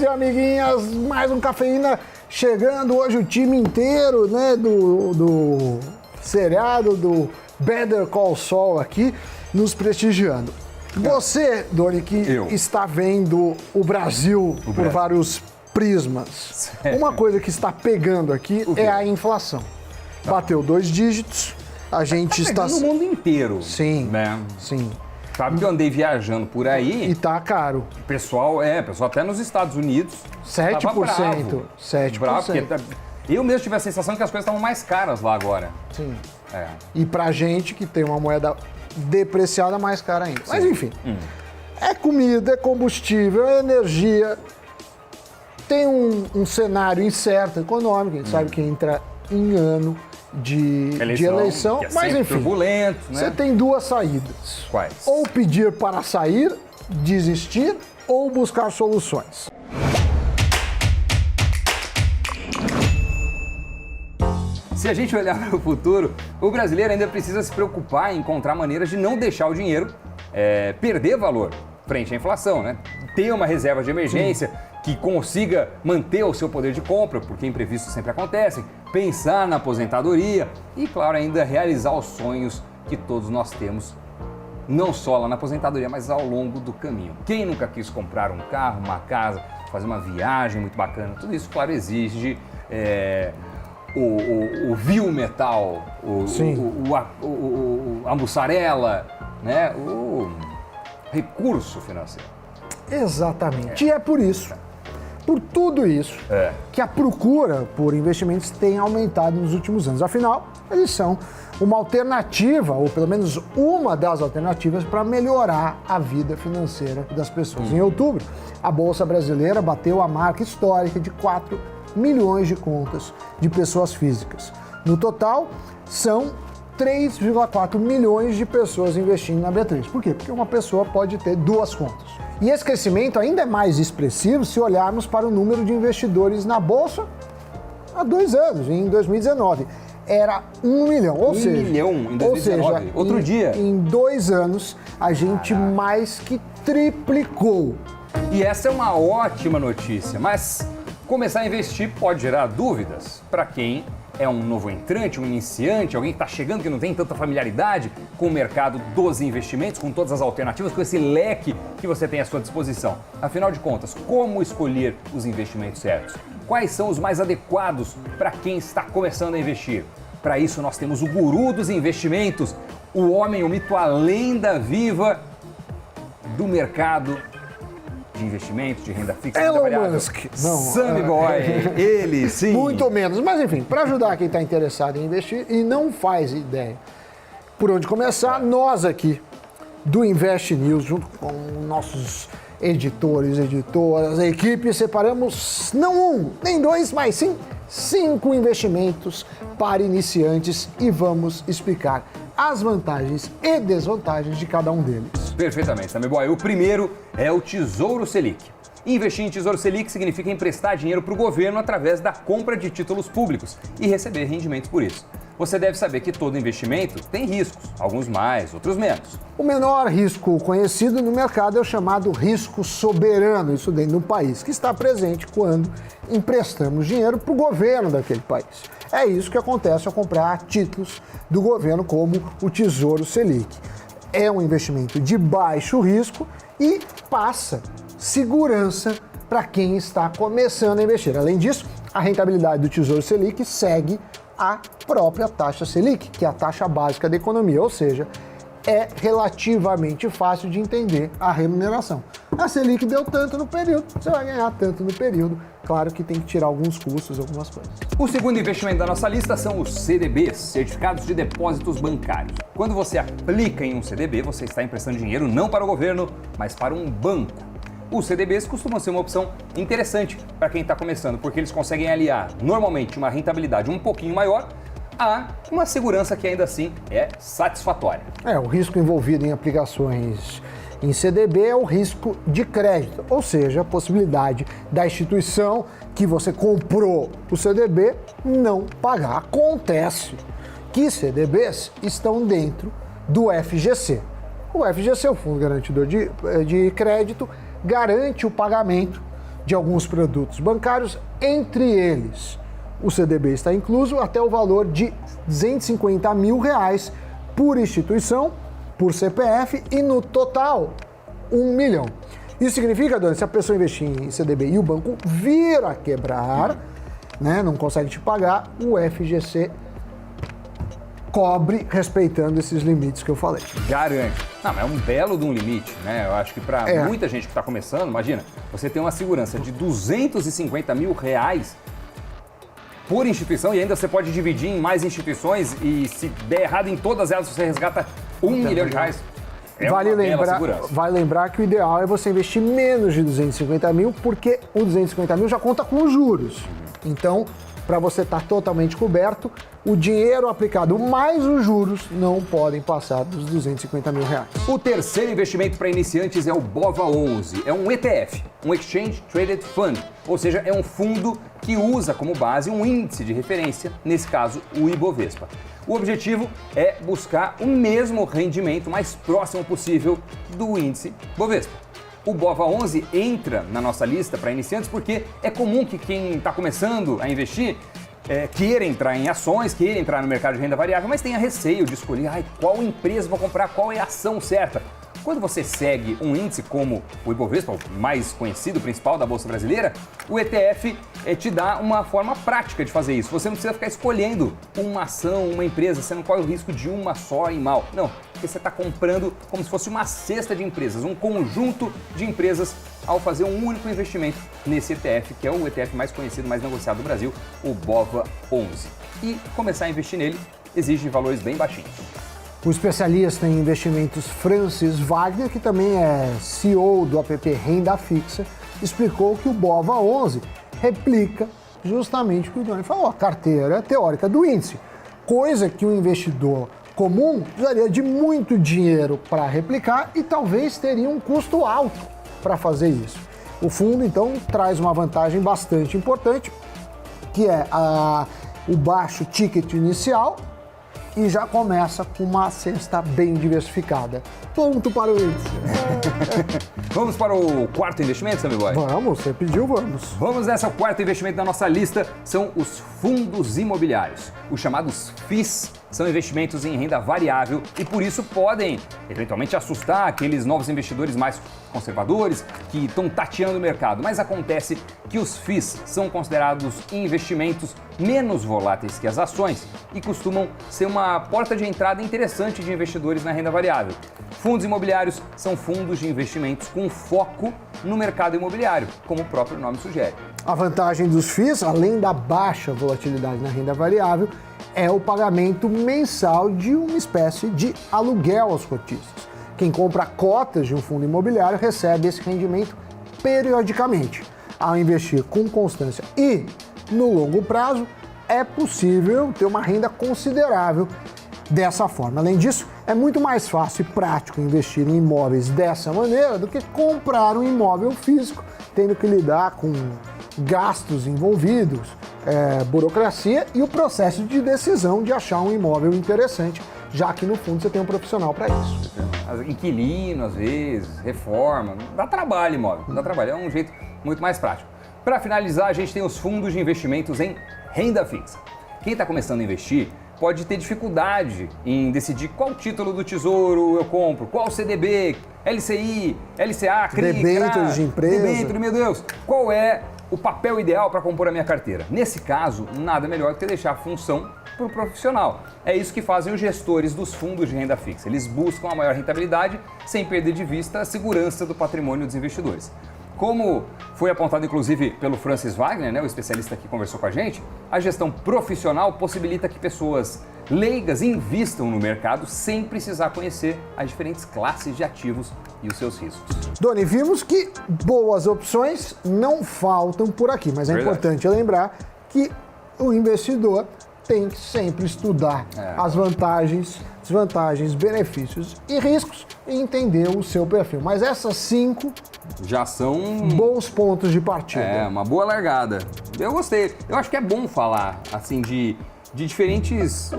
e amiguinhas, mais um Cafeína chegando hoje, o time inteiro, né, do seriado do Better Call Saul aqui, nos prestigiando. Você, Doni, que está vendo o Brasil por vários prismas, uma coisa que está pegando aqui é a inflação. Bateu 2 dígitos, a gente está... no mundo inteiro. Sim, né? sim. Sabe que eu andei viajando por aí... E tá caro. Pessoal até nos Estados Unidos... 7%. Bravo. 7%. Bravo, porque eu mesmo tive a sensação que as coisas estavam mais caras lá agora. Sim. E pra gente que tem uma moeda depreciada, mais cara ainda. Sim. Mas enfim, é comida, é combustível, é energia. Tem um cenário incerto econômico, a gente sabe que entra em ano de eleição, mas enfim, turbulento, né? Você tem 2 saídas. Quais? Ou pedir para sair, desistir, ou buscar soluções. Se a gente olhar para o futuro, o brasileiro ainda precisa se preocupar em encontrar maneiras de não deixar o dinheiro perder valor frente à inflação, né? Ter uma reserva de emergência que consiga manter o seu poder de compra, porque imprevistos sempre acontecem, pensar na aposentadoria e, claro, ainda realizar os sonhos que todos nós temos, não só lá na aposentadoria, mas ao longo do caminho. Quem nunca quis comprar um carro, uma casa, fazer uma viagem muito bacana? Tudo isso, claro, exige... O viu metal, a mussarela, né? O recurso financeiro. Exatamente. E é por isso, por tudo isso, que a procura por investimentos tem aumentado nos últimos anos. Afinal, eles são uma alternativa, ou pelo menos uma das alternativas, para melhorar a vida financeira das pessoas. Em outubro, a Bolsa Brasileira bateu a marca histórica de 4 milhões de contas de pessoas físicas. No total, são 3,4 milhões de pessoas investindo na B3. Por quê? Porque uma pessoa pode ter 2 contas. E esse crescimento ainda é mais expressivo se olharmos para o número de investidores na Bolsa há 2 anos, em 2019. Era 1 milhão, ou seja... 1 milhão em 2019, outro dia. Em 2 anos, a gente mais que triplicou. E essa é uma ótima notícia, mas... começar a investir pode gerar dúvidas para quem é um novo entrante, um iniciante, alguém que está chegando, que não tem tanta familiaridade com o mercado dos investimentos, com todas as alternativas, com esse leque que você tem à sua disposição. Afinal de contas, como escolher os investimentos certos? Quais são os mais adequados para quem está começando a investir? Para isso, nós temos o guru dos investimentos, o homem, o mito, a lenda viva do mercado de investimentos, de renda fixa, Elon Musk. Não, Sammy Boy, ele, sim. Muito menos. Mas enfim, para ajudar quem está interessado em investir e não faz ideia por onde começar, nós aqui do Invest News, junto com nossos editores, editoras, a equipe, separamos não 1, nem 2, mas sim 5 investimentos para iniciantes e vamos explicar as vantagens e desvantagens de cada um deles. Perfeitamente, Sammy Boy. O primeiro é o Tesouro Selic. Investir em Tesouro Selic significa emprestar dinheiro para o governo através da compra de títulos públicos e receber rendimentos por isso. Você deve saber que todo investimento tem riscos, alguns mais, outros menos. O menor risco conhecido no mercado é o chamado risco soberano, isso dentro do país, que está presente quando emprestamos dinheiro para o governo daquele país. É isso que acontece ao comprar títulos do governo como o Tesouro Selic. É um investimento de baixo risco e passa segurança para quem está começando a investir. Além disso, a rentabilidade do Tesouro Selic segue a própria taxa Selic, que é a taxa básica da economia, ou seja, é relativamente fácil de entender a remuneração. A Selic deu tanto no período, você vai ganhar tanto no período. Claro que tem que tirar alguns custos, algumas coisas. O segundo investimento da nossa lista são os CDBs, Certificados de Depósitos Bancários. Quando você aplica em um CDB, você está emprestando dinheiro não para o governo, mas para um banco. Os CDBs costumam ser uma opção interessante para quem está começando, porque eles conseguem aliar, normalmente, uma rentabilidade um pouquinho maior a uma segurança que ainda assim é satisfatória. O risco envolvido em aplicações em CDB é o risco de crédito, ou seja, a possibilidade da instituição que você comprou o CDB não pagar. Acontece que CDBs estão dentro do FGC. O FGC, o Fundo Garantidor de Crédito, garante o pagamento de alguns produtos bancários, entre eles o CDB está incluso até o valor de R$250 mil por instituição, por CPF e no total R$1 milhão. Isso significa, Dani, se a pessoa investir em CDB e o banco vir a quebrar, né, não consegue te pagar, o FGC cobre respeitando esses limites que eu falei. Garante. Não, mas é um belo de um limite, né? Eu acho que para muita gente que está começando, imagina, você tem uma segurança de R$250 mil por instituição e ainda você pode dividir em mais instituições e se der errado em todas elas você resgata R$1 milhão. Vale lembrar que o ideal é você investir menos de 250 mil, porque o 250 mil já conta com os juros. Então, para você estar totalmente coberto, o dinheiro aplicado mais os juros não podem passar dos R$250 mil. O terceiro investimento para iniciantes é o BOVA11. É um ETF, um Exchange Traded Fund, ou seja, é um fundo que usa como base um índice de referência, nesse caso o Ibovespa. O objetivo é buscar o mesmo rendimento mais próximo possível do índice Bovespa. O BOVA11 entra na nossa lista para iniciantes porque é comum que quem está começando a investir queira entrar em ações, queira entrar no mercado de renda variável, mas tenha receio de escolher qual empresa vou comprar, qual é a ação certa. Quando você segue um índice como o Ibovespa, o mais conhecido, principal da Bolsa Brasileira, o ETF te dá uma forma prática de fazer isso. Você não precisa ficar escolhendo uma ação, uma empresa, você não corre o risco de uma só ir mal. Não, porque você está comprando como se fosse uma cesta de empresas, um conjunto de empresas ao fazer um único investimento nesse ETF, que é o ETF mais conhecido, mais negociado do Brasil, o BOVA11. E começar a investir nele exige valores bem baixinhos. O especialista em investimentos Francis Wagner, que também é CEO do app Renda Fixa, explicou que o BOVA11 replica justamente o que o Doni falou, a carteira teórica do índice, coisa que um investidor comum precisaria de muito dinheiro para replicar e talvez teria um custo alto para fazer isso. O fundo, então, traz uma vantagem bastante importante, que é o baixo ticket inicial, e já começa com uma cesta bem diversificada. Ponto para o índice. Vamos para o quarto investimento, Sammy Boy? Vamos, você pediu, vamos. Vamos nessa, o quarto investimento da nossa lista são os fundos imobiliários. Os chamados FIIs são investimentos em renda variável e por isso podem eventualmente assustar aqueles novos investidores mais conservadores que estão tateando o mercado. Mas acontece que os FIIs são considerados investimentos menos voláteis que as ações e costumam ser uma porta de entrada interessante de investidores na renda variável. Fundos imobiliários são fundos de investimentos com foco no mercado imobiliário, como o próprio nome sugere. A vantagem dos FIIs, além da baixa volatilidade na renda variável, é o pagamento mensal de uma espécie de aluguel aos cotistas. Quem compra cotas de um fundo imobiliário recebe esse rendimento periodicamente. Ao investir com constância e no longo prazo, é possível ter uma renda considerável dessa forma. Além disso, é muito mais fácil e prático investir em imóveis dessa maneira do que comprar um imóvel físico, tendo que lidar com gastos envolvidos, burocracia e o processo de decisão de achar um imóvel interessante, já que no fundo você tem um profissional para isso. Inquilino, às vezes, reforma, dá trabalho imóvel, dá trabalho, é um jeito muito mais prático. Para finalizar, a gente tem os fundos de investimentos em renda fixa. Quem está começando a investir pode ter dificuldade em decidir qual título do Tesouro eu compro, qual CDB, LCI, LCA, CRI, debêntures de empresa. Debênture, meu Deus, qual é o papel ideal para compor a minha carteira? Nesse caso, nada melhor que deixar a função para o profissional. É isso que fazem os gestores dos fundos de renda fixa. Eles buscam a maior rentabilidade sem perder de vista a segurança do patrimônio dos investidores. Como foi apontado inclusive pelo Francis Wagner, né, o especialista que conversou com a gente, a gestão profissional possibilita que pessoas leigas invistam no mercado sem precisar conhecer as diferentes classes de ativos e os seus riscos. Doni, vimos que boas opções não faltam por aqui, mas é importante lembrar que o investidor tem que sempre estudar as vantagens, desvantagens, benefícios e riscos e entender o seu perfil. Mas essas 5 já são bons pontos de partida. É, uma boa largada. Eu gostei. Eu acho que é bom falar, assim, de diferentes...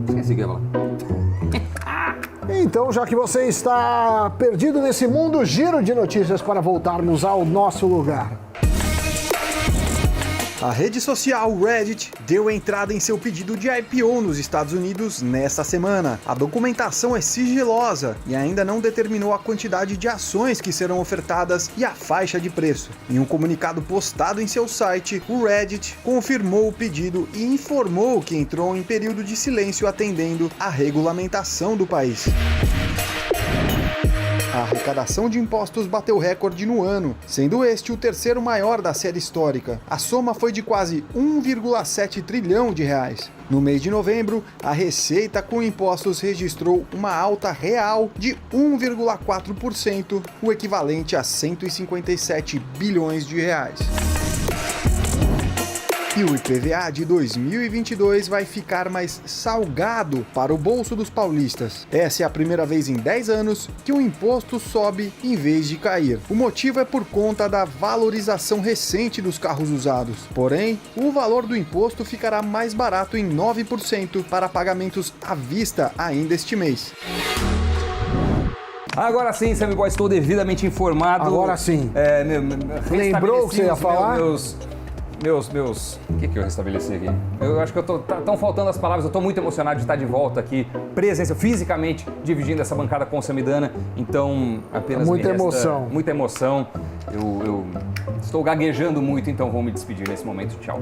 Esqueci o que eu ia falar. então, já que você está perdido nesse mundo, giro de notícias para voltarmos ao nosso lugar. A rede social Reddit deu entrada em seu pedido de IPO nos Estados Unidos nesta semana. A documentação é sigilosa e ainda não determinou a quantidade de ações que serão ofertadas e a faixa de preço. Em um comunicado postado em seu site, o Reddit confirmou o pedido e informou que entrou em período de silêncio atendendo à regulamentação do país. A arrecadação de impostos bateu recorde no ano, sendo este o terceiro maior da série histórica. A soma foi de quase 1,7 trilhão de reais. No mês de novembro, a receita com impostos registrou uma alta real de 1,4%, o equivalente a 157 bilhões de reais. E o IPVA de 2022 vai ficar mais salgado para o bolso dos paulistas. Essa é a primeira vez em 10 anos que o imposto sobe em vez de cair. O motivo é por conta da valorização recente dos carros usados. Porém, o valor do imposto ficará mais barato em 9% para pagamentos à vista ainda este mês. Agora sim, Sammy Boy, estou devidamente informado. Agora sim. Lembrou o que você ia falar? O que eu restabeleci aqui? Eu acho que estão faltando as palavras, eu estou muito emocionado de estar de volta aqui, presença, fisicamente, dividindo essa bancada com o Samidana, então apenas muita me resta emoção. Muita emoção, eu estou gaguejando muito, então vou me despedir nesse momento, tchau.